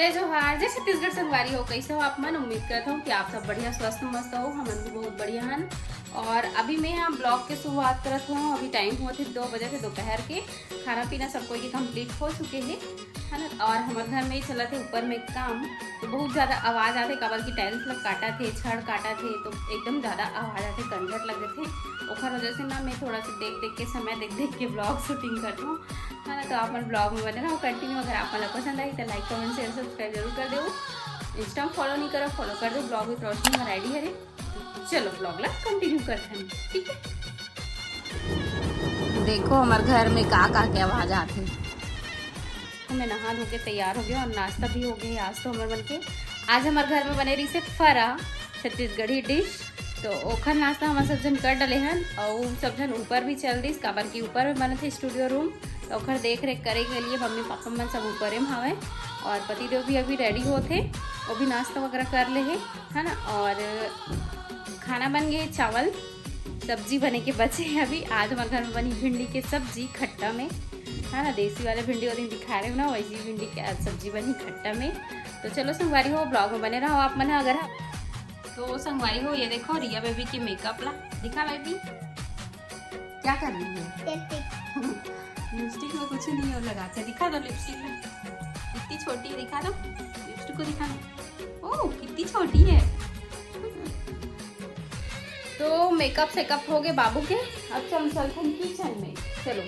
जय जोहार, जय छत्तीसगढ़ संगवारी हो। कैसे हो आप मन? उम्मीद करता हूँ कि आप सब बढ़िया स्वस्थ मस्त हो। हम भी बहुत बढ़िया हैं। और अभी मैं यहाँ ब्लॉग के शुरुआत करत हूँ। अभी टाइम हुआ थे 2 बजे के दोपहर के। खाना पीना सब कोई के कंप्लीट हो चुके हैं, है ना। और हमारे घर में चला थे ऊपर में काम, तो बहुत ज़्यादा आवाज़ आते। कबर की टाइल्स लग काटा थे, छड़ काटा थे, तो एकदम ज़्यादा आवाज़ आते, कंजट लगे थे। ओखर वजह से ना मैं थोड़ा सा देख के समय देख के ब्लॉग शूटिंग करता हूँ, है ना। तो आप ब्लॉग में बने रहो कंटिन्यू। अगर आप मतलब पसंद आई तो लाइक कमेंट शेयर सब्सक्राइब जरूर कर दो। इंस्टा फॉलो नहीं करो, फॉलो कर दो। ब्लॉग विद रोशनी हमारा आईडी है। चलो ब्लॉग ला कंटिन्यू करते हैं, ठीक है। देखो हमारे घर में का के आवाज आते। मैं नहा धो के तैयार हो गया और नाश्ता भी हो गया। आज तो हमारे बन के आज हमारे घर में बने रही से फरा, छत्तीसगढ़ी डिश। तो ओखर नाश्ता हमारे सब जन कर डले हैं और सब जन ऊपर भी चल दी। काबर की ऊपर में बने थे स्टूडियो रूम, तो ओखर देख रेख करे के लिए मम्मी पापा मन सब ऊपर में हवे। और पतिदेव भी अभी रेडी होते, वो भी नाश्ता वगैरह कर ले है ना। और खाना बन गए, चावल सब्जी बने के बचे हैं अभी। आज हमारे घर में बनी भिंडी की सब्जी खट्टा में, है ना। देसी वाले भिंडी वाले दिखा रहे हो ना, वैसी भिंडी की आज सब्जी बनी खट्टा में। तो चलो संगवारी हो, ब्लॉग में बने रहो आप मन। अगर तो संगवारी हो, ये देखो रिया बेबी की मेकअप ला दिखा। बेबी क्या कर रही है? लिपस्टिक में कुछ नहीं हो लगाते। दिखा दो लिपस्टिक में, कितनी छोटी है, दिखा दो लिपस्टिक को, दिखा दो। ओह कितनी छोटी है। तो मेकअप सेकअप हो गए बाबू के। अब चलते हैं किचन में। चलो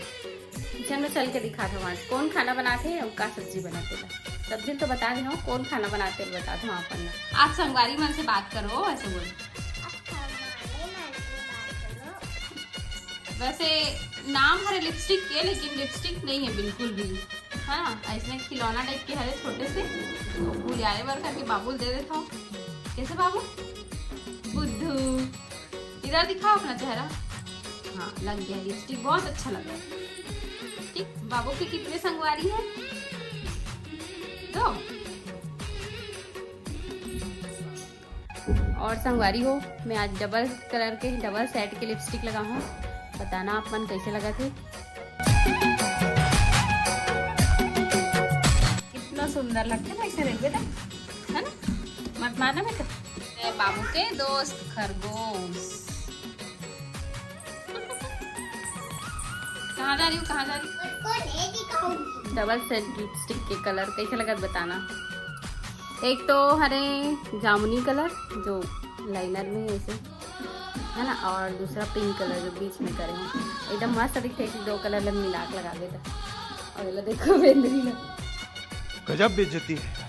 किचन में चल के दिखा दो आज कौन खाना बनाते हैं और क्या सब्जी बनाते हैं। सब्जी तो बता दे, कौन खाना बनाते हैं बता दो आप। आप संगवारी मन से बात करो, ऐसे बोलो। वैसे नाम हरे लिपस्टिक के, लेकिन लिपस्टिक नहीं है बिल्कुल भी, है ना। ऐसे खिलौना टाइप के हरे छोटे से, तो भूलियारे वर करके बाबू दे देता हूँ। कैसे बाबू? बुद्धू इधर दिखाओ अपना चेहरा। हाँ लग गया लिपस्टिक, बहुत अच्छा लग रहा है। ठीक, बाबू के कितने संगवारी है? 2। और संगवारी हो, मैं आज डबल कलर के डबल सेट के लिपस्टिक लगा हूँ। बताना आप मन कैसे लगा थे। कितना सुंदर लगता है ना ऐसे रेल बेटा, है ना। मत मारना बेटा। बाबू के दोस्त खरगोश। कहाँ जा रही हूँ, कहाँ जा रही हूँ? डबल सेट लिपस्टिक के कलर कैसे लगा बताना। एक तो हरे जामुनी कलर जो लाइनर में ऐसे, है ना। और दूसरा पिंक कलर जो बीच में करे हैं, एकदम मस्त दिखते हैं। 2 कलर लग मिला के लगा देता। और ये देखो बेंदरी ला, गजब बेइज्जती है।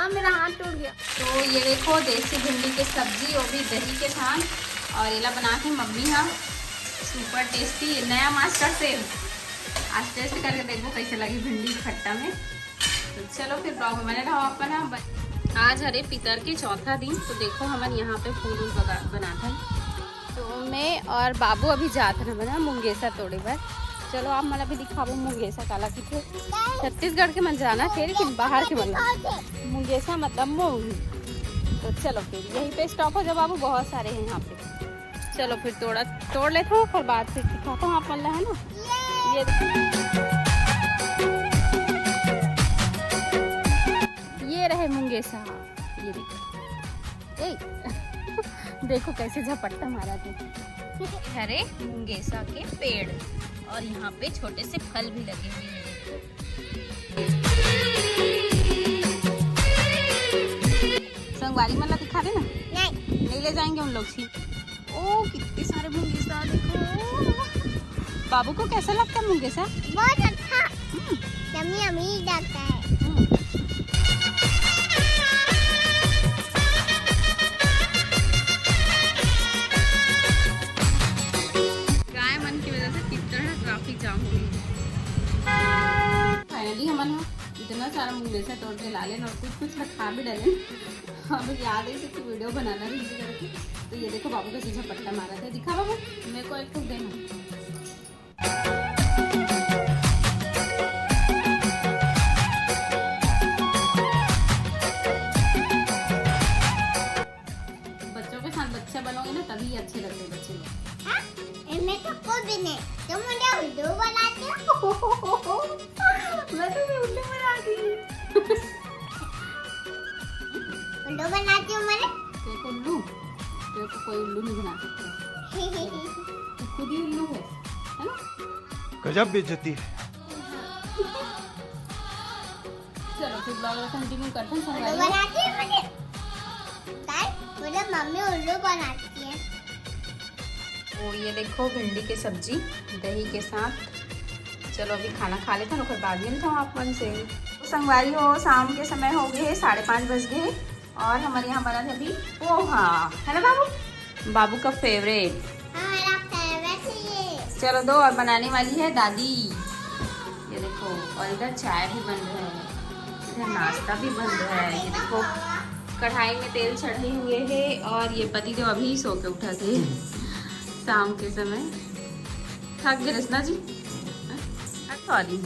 मेरा हाथ टूट गया। तो ये देखो देसी भिंडी की सब्जी, वो भी दही के साथ। और ये बना के मम्मी हाँ सुपर टेस्टी नया मास्टर शेफ। आज टेस्ट करके देखो कैसे लगी भिंडी खट्टा में। तो चलो फिर ब्लॉग में बने रहो आप ना। आज हरे पितर के चौथा दिन, तो देखो हम यहाँ पे फूल बनाते हैं। तो मैं और बाबू अभी जाते हैं बना मुंगेसा तोड़े बार। चलो आप मतलब भी दिखाओ मुंगेसा काला की थे। छत्तीसगढ़ के मन जाना थे, लेकिन बाहर के मतलब मुंगेसा मतलब मूंग। तो चलो फिर यहीं पे स्टॉप हो जाओ बाबू, बहुत सारे हैं यहाँ पे। चलो फिर तोड़ लेता हूँ, फिर बाद फिर दिखाता हूँ आप मन, है ना। ये रहे मुंगेसा, ये देखो। देखो कैसे झपट्टा मारा थे। हरे मुंगेसा के पेड़, और यहाँ पे छोटे से फल भी लगे हुए हैं। संगवारी मतलब दिखा देना। नहीं ले जाएंगे उन लोग छी। ओ कितने सारे मुंगेसा देखो। बाबू को कैसा लगता है मुंगेसा? बहुत अच्छा, यम्मी यम्मी लगता है। गाय मन की वजह से कितना ट्रैफिक जाम हो गई। फाइनली हम इतना सारा मुंगेसा तोड़ के ला लें और कुछ खा भी डालें। हमें याद है कि वीडियो बनाना भी इसी करके। तो ये देखो बाबू का सीधा पट्टा मारा था। दिखा बाबू, मेरे को एक ठुक देना। बच्चों के साथ बच्चे बनोगे ना तभी अच्छे लगते हैं बच्चे लोग। मैं तो खुद भी नहीं, तुम मुझे उल्लू बनाते हो। मैं तो उल्लू बनाती हूँ। उल्लू, तेरे को कोई उल्लू नहीं बना सकता, तो खुद ही उल्लू है ना? गजब बेइज्जती है। चलो फिर ब्लॉग कंटिन्यू करते हैं। संगवारी बनाती है मुझे। मुझे मम्मी उल्लू बनाती है। वो ये देखो भिंडी की सब्जी दही के साथ। चलो अभी खाना खा लेते हैं, फिर बाद में तो आप मन से संगवारी हो। शाम के समय हो गए 5:30 बज गए और हमारे यहाँ बना था अभी पोहा, है ना बाबू? बाबू का फेवरेट। हमारा फेवरेट है ये। चलो दो, और बनाने वाली है दादी। ये देखो, और इधर चाय भी बन रहा है, इधर नाश्ता भी बन रहा है। ये देखो कढ़ाई में तेल चढ़े हुए है और ये पति देव अभी सो के उठा थे शाम के समय। थक गए रचना जी? सॉरी,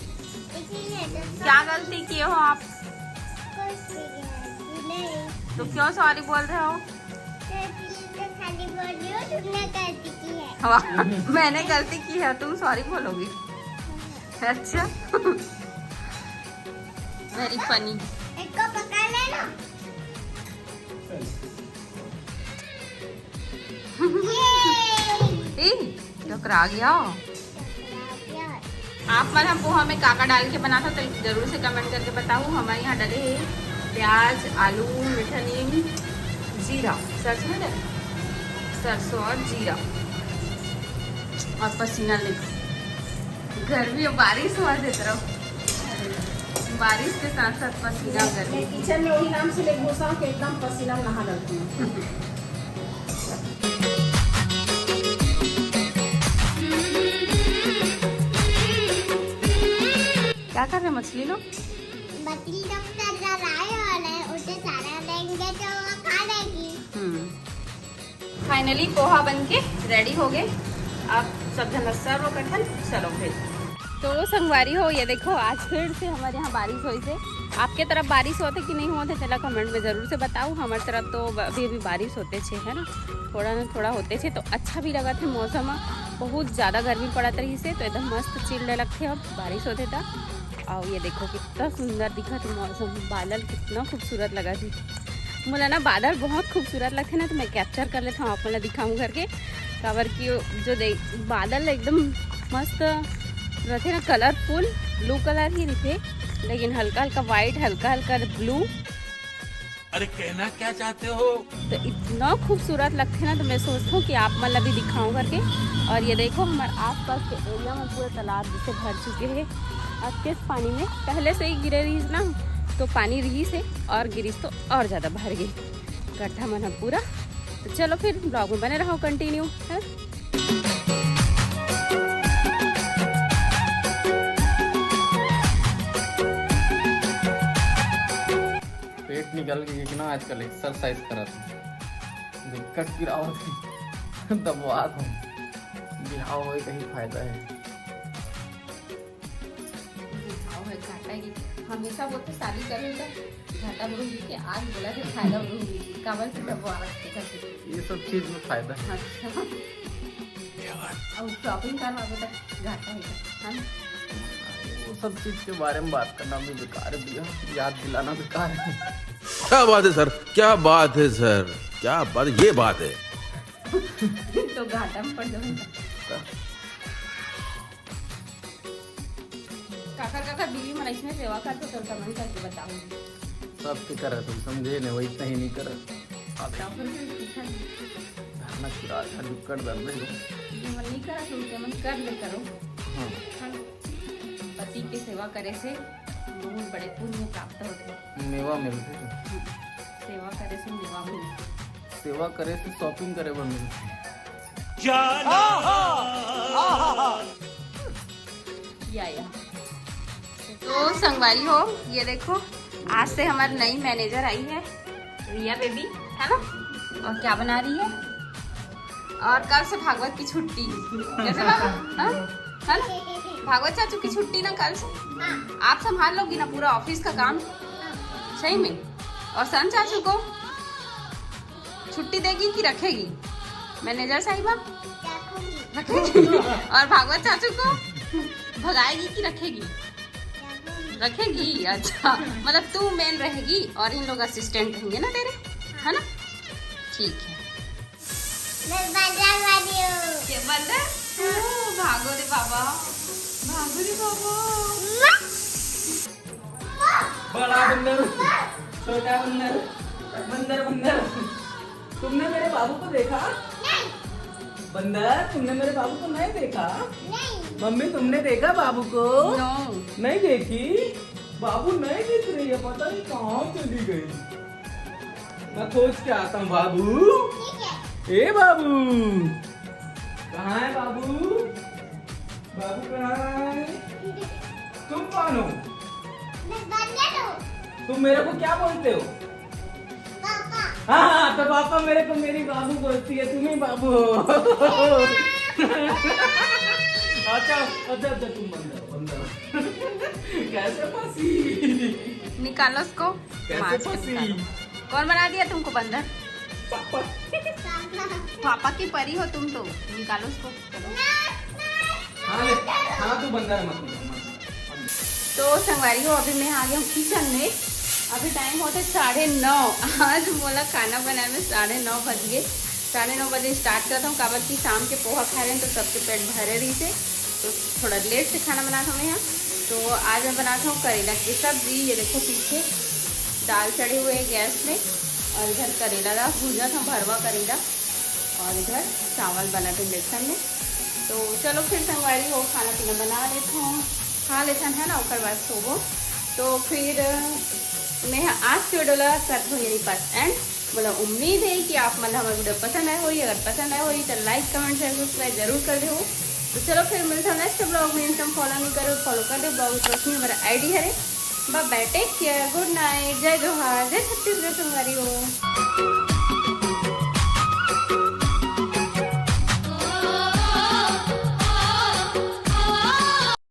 क्या गलती किए हो आप? तो क्यों सॉरी बोल रहे हो? खाली बोल रही हो, तुमने गलती की है। मैंने गलती की है, तुम सॉरी बोलोगी? अच्छा वेरी फनी। इसको पकड़ लेना। टकरा गया। आप मतलब पोहा में काका डाल के बना था तो जरूर से कमेंट करके बताओ। हमारे यहाँ डले हैं प्याज, आलू, मीठा नीम, जीरा, सरसों में डले, सरसों और जीरा, और पसीना देखो। गर्मी और बारिश हुआ दे तरफ, बारिश के साथ साथ पसीना गर्मी। किचन में वही नाम से ले घुसा हूं कि एकदम पसीना नहा लगती है। क्या कर रहे मछली लोग? मछली लोग लाए और उसे सारा देंगे तो वो खा लेगी। फाइनली पोहा बनके रेडी हो गए। अब सब जन सर्व कठन। चलो फिर तो संगवारी हो, ये देखो आज फिर से हमारे यहाँ बारिश हुई से। आपके तरफ बारिश होते कि नहीं होते चला कमेंट में ज़रूर से बताओ। हमारे तरफ तो अभी अभी बारिश होते छे, है ना, थोड़ा ना थोड़ा होते छे, तो अच्छा भी लगा थे मौसम। बहुत ज़्यादा गर्मी पड़ा रही से, तो एकदम मस्त चिल्ड लगते अब बारिश होते था। और ये देखो कितना सुंदर दिखा था मौसम, बादल कितना खूबसूरत लगा थी। मुझे ना बादल बहुत खूबसूरत लगते ना, तो मैं कैप्चर कर लेता हूँ, आपको दिखाऊँ करके कवर की। जो बादल एकदम मस्त रहते ना, कलरफुल ब्लू कलर ही दिखे, लेकिन हल्का हल्का वाइट, हल्का हल्का ब्लू। अरे कहना क्या चाहते हो? तो इतना खूबसूरत लगते ना, तो मैं सोचता हूँ कि आप मतलब भी दिखाऊँ करके। और ये देखो हमारे आसपास के एरिया में पूरे तालाब जैसे भर चुके हैं। अब किस पानी में पहले से ही गिरे रही ना, तो पानी रही से और गिरी तो और ज़्यादा भर गई गड्ढा मना पूरा। तो चलो फिर ब्लॉग में बने रहो कंटिन्यू है। पेट निकल गई कि ना, आजकल एक्सरसाइज करा था, दिक्कत की रावत दबवा था, बिहाव हो कहीं फायदा है। हमेशा बोलते शादी करूँगा घाटा बढ़ूंगी, कि आज बोला कि फायदा बढ़ूंगी, कमर से दबवा रखते करते। ये सब चीज में फायदा है। अच्छा अब शॉपिंग करवा तक घाटा है ना। वो सब चीज के बारे में बात करना भी बेकार है भैया, याद दिलाना बेकार है। क्या बात है सर, क्या बात है सर, क्या बात, ये बात है। तो घाटा में पड़ जाऊंगा। काका बीवी मन इसमें सेवा करते तो कमेंट करके बताऊंगी। सब फिक्र है, तुम समझे नहीं, वही इतना ही नहीं करे धरना चुरा दुक्कड़ दर्द मन नहीं करा तुमसे, मन कर ले करो। हाँ, पति की सेवा करे से बहुत बड़े पुण्य प्राप्त होते हैं। मेवा मिलते है, सेवा करे से मेवा मिलते, सेवा करे से शॉपिंग करे वो मिलते। या तो संगवारी हो, ये देखो आज से हमारी नई मैनेजर आई है रिया बेबी, है ना। और क्या बना रही है, और कल से भागवत की छुट्टी, कैसे बाबा, है ना, भागवत चाचू की छुट्टी ना कल से। आप संभाल लोगी ना पूरा ऑफिस का काम, सही में। और सन चाचू को छुट्टी देगी कि रखेगी मैनेजर साहिबा? रखेगी। और भागवत चाचू को भगाएगी कि रखेगी? रखेगी। अच्छा मतलब तू मेन रहेगी और इन लोग असिस्टेंट रहेंगे ना तेरे, है ना। ठीक है। मैं बंदर बनी हूँ। ये बंदर? ओ, भागो रे बाबा, भागो रे बाबा। बड़ा बंदर, छोटा बंदर, बंदर बंदर। तुमने मेरे बाबू को देखा? नहीं बंदर, तुमने मेरे बाबू को नहीं देखा? नहीं मम्मी तुमने देखा बाबू को? नो। नहीं देखी? बाबू नहीं दिख रही है, पता नहीं कहाँ चली गई। मैं खोज के आता हूँ बाबू। ठीक है। ए बाबू, कहाँ है बाबू? बाबू कहाँ है? तुम कौन हो? मैं बंदर हूँ। तुम मेरे को क्या बोलते हो? पापा। हाँ, तो पापा मेरे को मेरी बाबू बोलती है, तुम ही बाबू हो। अच्छा अच्छा अच्छा, तुम बंदर कैसे फंसी? निकालो उसको, कैसे मार के फंसी? निकालो। कौन बना दिया तुमको बंदर? पापा। पापा की परी हो तुम तो। निकालो उसको, चलो। हाँ ले, हाँ तू बंदर मत। तो संगवारी हो, अभी मैं आ गया हूँ किचन में। अभी टाइम होते 9:30। आज बोला खाना बनाने में 9:30 बज गए। 9:30 बजे स्टार्ट करता हूँ, काबर की शाम के पोहा खा रहे हैं तो सबके पेट भरे रही थे, तो थोड़ा लेट से खाना बनाता हूँ यहाँ। तो आज मैं बनाता हूँ करेला की सब्जी। ये देखो पीछे दाल चढ़े हुए हैं गैस में, और इधर करेला का भूजा था, भरवा करेला, और इधर चावल बना थे इंडक्शन में। तो चलो फिर संगवारी हो, खाना पीना बना लेता हूँ, खा लेता है ना, उसके बाद सोवो। तो फिर मैं आज के वीडियो करता हूँ यही पास एंड। बोला उम्मीद है कि आप मतलब हमारा वीडियो पसंद आए होगी। अगर पसंद आए होगी तो लाइक कमेंट शेयर सब्सक्राइब जरूर कर दो। तो चलो फिर मिलता हूँ नेक्स्ट ब्लॉग में। इंस्टाग्राम फॉलो नहीं करो, फॉलो कर दो। ब्लॉग रोशनी हमारा ID है। Bye bye, take care, good night, जय जोहार, जय छत्तीसगढ़ संगवारी हो।